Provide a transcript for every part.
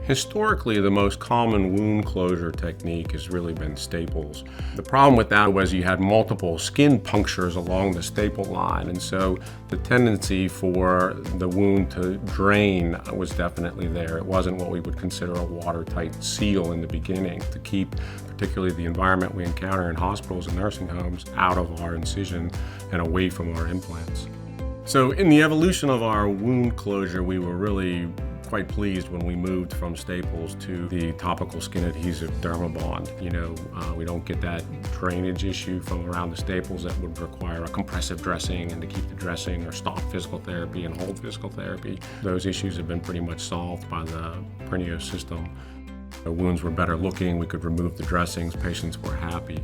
Historically, the most common wound closure technique has really been staples. The problem with that was you had multiple skin punctures along the staple line, and so the tendency for the wound to drain was definitely there. It wasn't what we would consider a watertight seal in the beginning to keep particularly the environment we encounter in hospitals and nursing homes out of our incision and away from our implants. So in the evolution of our wound closure, we were really quite pleased when we moved from staples to the topical skin adhesive DERMABOND. We don't get that drainage issue from around the staples that would require a compressive dressing and to keep the dressing or stop physical therapy and hold physical therapy. Those issues have been pretty much solved by the Prineo system. The wounds were better looking, we could remove the dressings, patients were happy.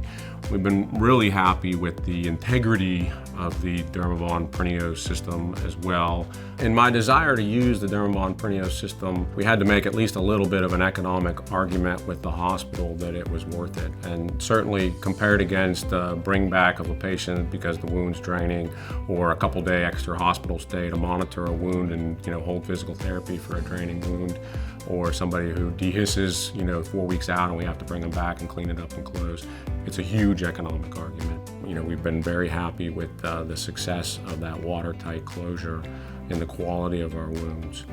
We've been really happy with the integrity of the DERMABOND PRINEO system as well. In my desire to use the DERMABOND PRINEO system, we had to make at least a little bit of an economic argument with the hospital that it was worth it. And certainly compared against the bring back of a patient because the wound's draining, or a couple day extra hospital stay to monitor a wound and hold physical therapy for a draining wound, or somebody who dehisces 4 weeks out and we have to bring them back and clean it up and close. It's a huge economic argument. We've been very happy with the success of that watertight closure and the quality of our wounds.